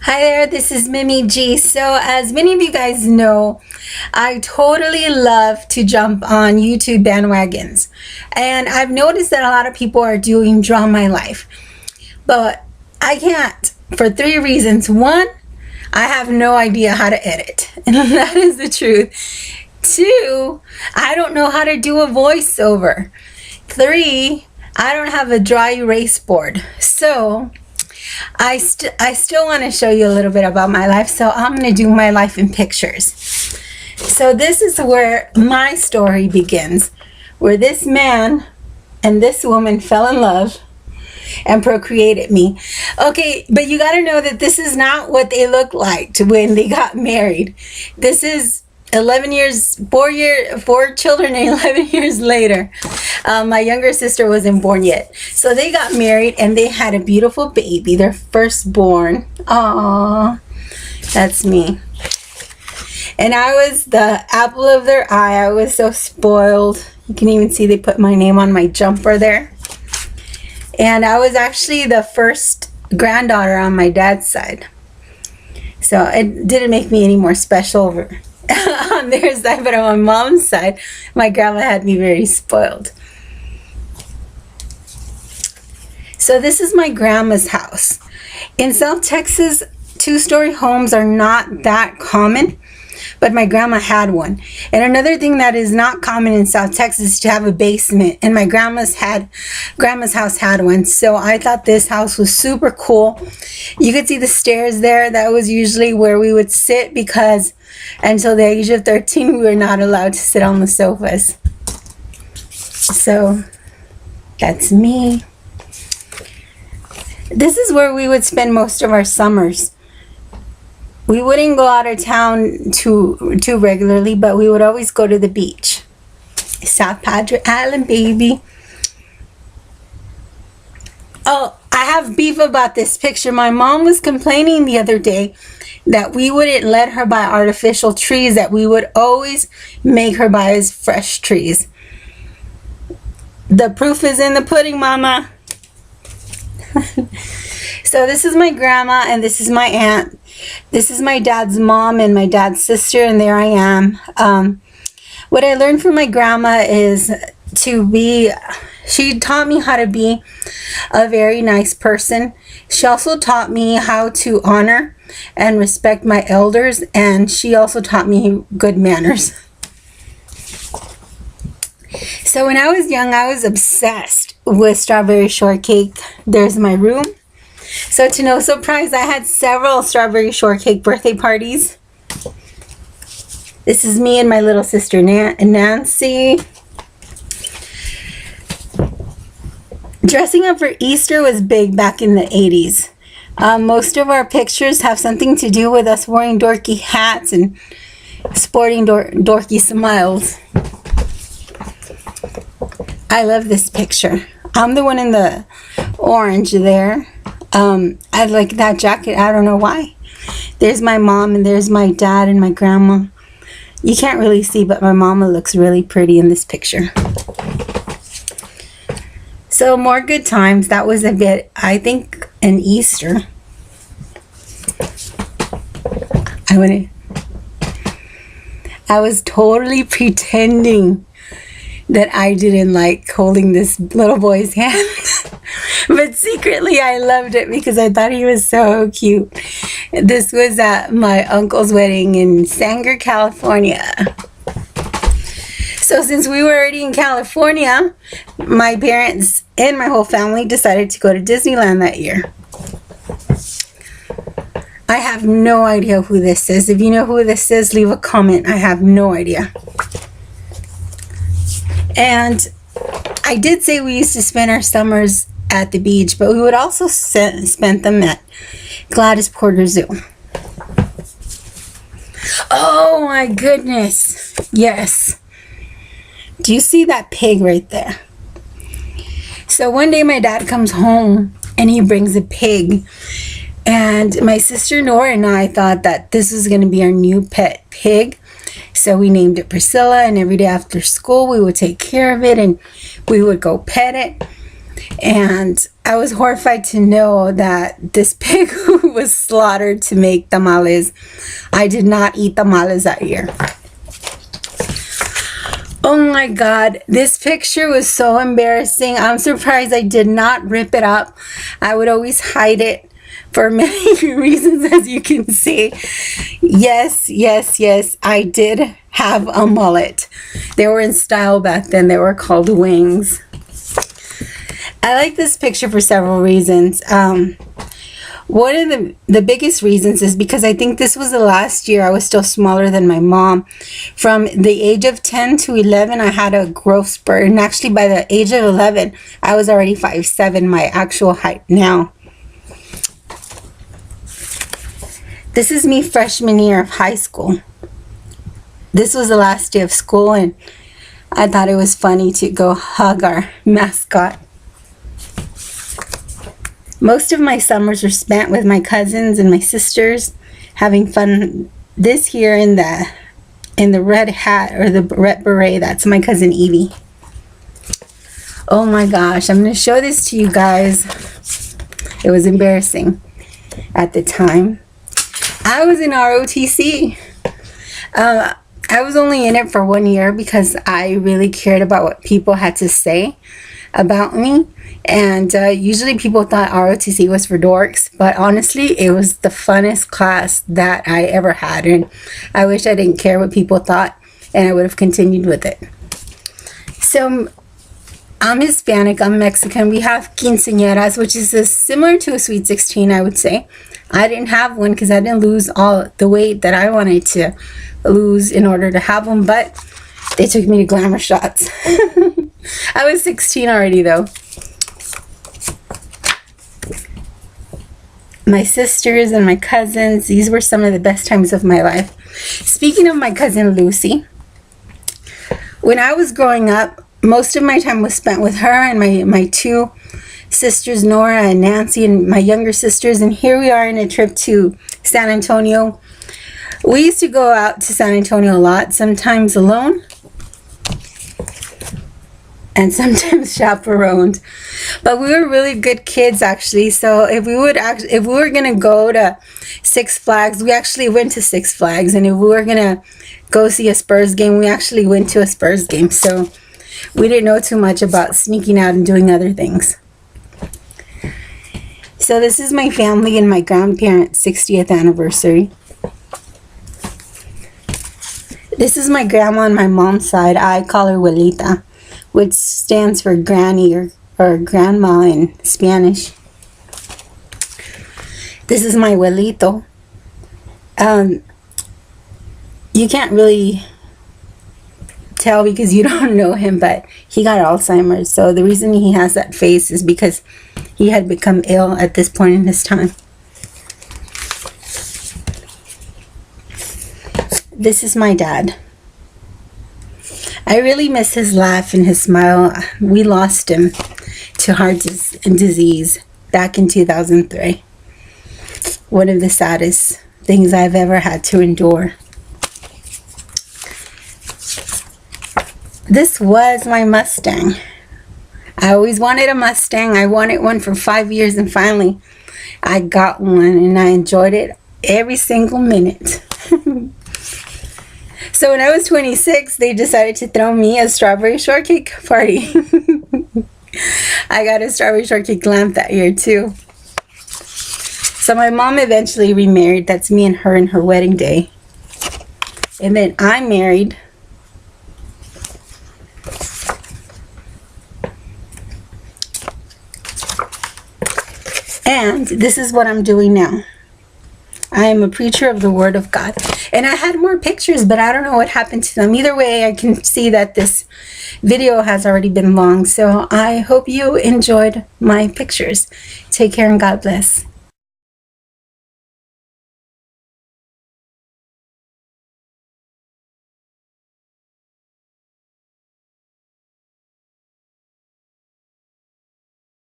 Hi there, this is Mimi G. So, as many of you guys know, I totally love to jump on YouTube bandwagons. And I've noticed that a lot of people are doing Draw My Life. But I can't for three reasons. One, I have no idea how to edit. And that is the truth. Two, I don't know how to do a voiceover. Three, I don't have a dry erase board. So, I still want to show you a little bit about my life, so I'm going to do my life in pictures. So this is where my story begins, where this man and this woman fell in love and procreated me. Okay, but you got to know that this is not what they looked like when they got married. This is 4 children and 11 years later. My younger sister wasn't born yet. So they got married and they had a beautiful baby, their firstborn. Aww, that's me. And I was the apple of their eye. I was so spoiled. You can even see they put my name on my jumper there. And I was actually the first granddaughter on my dad's side. So it didn't make me any more special on their side, but on my mom's side, my grandma had me very spoiled. So this is my grandma's house. In South Texas, two-story homes are not that common, but my grandma had one. And another thing that is not common in South Texas is to have a basement, and my grandma's house had one. So I thought this house was super cool. You could see the stairs there. That was usually where we would sit, because until the age of 13 we were not allowed to sit on the sofas. So that's me. This is where we would spend most of our summers. We wouldn't go out of town too regularly, but we would always go to the beach. South Padre Island, baby. Oh, I have beef about this picture. My mom was complaining the other day that we wouldn't let her buy artificial trees, that we would always make her buy us fresh trees. The proof is in the pudding, Mama. So this is my grandma and this is my aunt. This is my dad's mom and my dad's sister, and there I am. What I learned from my grandma is she taught me how to be a very nice person. She also taught me how to honor and respect my elders, and she also taught me good manners. So when I was young, I was obsessed with strawberry shortcake. There's my room. So to no surprise, I had several strawberry shortcake birthday parties. This is me and my little sister Nancy. Dressing up for Easter was big back in the 80s. Most of our pictures have something to do with us wearing dorky hats and sporting dorky smiles. I love this picture. I'm the one in the orange there. I like that jacket. I don't know why. There's my mom and there's my dad and my grandma. You can't really see, but my mama looks really pretty in this picture. So more good times. That was a bit, I think, an Easter. I was totally pretending that I didn't like holding this little boy's hand. But secretly I loved it because I thought he was so cute. This was at my uncle's wedding in Sanger, California. So since we were already in California, my parents and my whole family decided to go to Disneyland that year. I have no idea who this is. If you know who this is, leave a comment. I have no idea. And I did say we used to spend our summers at the beach, but we would also spend them at Gladys Porter Zoo. Oh my goodness. Yes. Do you see that pig right there? So one day my dad comes home and he brings a pig. And my sister Nora and I thought that this was going to be our new pet pig. So we named it Priscilla, and every day after school we would take care of it and we would go pet it. And I was horrified to know that this pig was slaughtered to make tamales. I did not eat tamales that year. Oh my God, this picture was so embarrassing. I'm surprised I did not rip it up. I would always hide it for many reasons, as you can see. Yes, yes, yes, I did have a mullet. They were in style back then. They were called wings. I like this picture for several reasons. One of the biggest reasons is because I think this was the last year I was still smaller than my mom. From the age of 10 to 11, I had a growth spurt. And actually, by the age of 11, I was already 5'7", my actual height now. This is me freshman year of high school. This was the last day of school, and I thought it was funny to go hug our mascot. Most of my summers were spent with my cousins and my sisters, having fun. This here in the red hat, or the red beret, that's my cousin Evie. Oh my gosh, I'm going to show this to you guys. It was embarrassing at the time. I was in ROTC. I was only in it for 1 year because I really cared about what people had to say about me. And usually people thought ROTC was for dorks, but honestly, it was the funnest class that I ever had. And I wish I didn't care what people thought, and I would have continued with it. So I'm Hispanic, I'm Mexican. We have quinceañeras, which is similar to a sweet 16, I would say. I didn't have one because I didn't lose all the weight that I wanted to lose in order to have them, but they took me to glamour shots. I was 16 already, though. My sisters and my cousins, these were some of the best times of my life. Speaking of my cousin Lucy, when I was growing up, most of my time was spent with her and my two sisters, Nora and Nancy, and my younger sisters. And here we are in a trip to San Antonio. We used to go out to San Antonio a lot, sometimes alone and sometimes chaperoned. But we were really good kids, actually. So if we were gonna go to Six Flags, we actually went to Six Flags. And if we were gonna go see a Spurs game, we actually went to a Spurs game. So we didn't know too much about sneaking out and doing other things. So this is my family and my grandparents' 60th anniversary. This is my grandma on my mom's side. I call her Abuelita, which stands for granny or grandma in Spanish. This is my abuelito. You can't really tell because you don't know him, but he got Alzheimer's. So the reason he has that face is because he had become ill at this point in his time. This is my dad. I really miss his laugh and his smile. We lost him to heart disease back in 2003. One of the saddest things I've ever had to endure. This was my Mustang. I always wanted a Mustang. I wanted one for 5 years, and finally I got one, and I enjoyed it every single minute. So when I was 26, they decided to throw me a strawberry shortcake party. I got a strawberry shortcake lamp that year too. So my mom eventually remarried. That's me and her wedding day. And then I married. And this is what I'm doing now. I am a preacher of the Word of God. And I had more pictures, but I don't know what happened to them. Either way, I can see that this video has already been long. So I hope you enjoyed my pictures. Take care and God bless.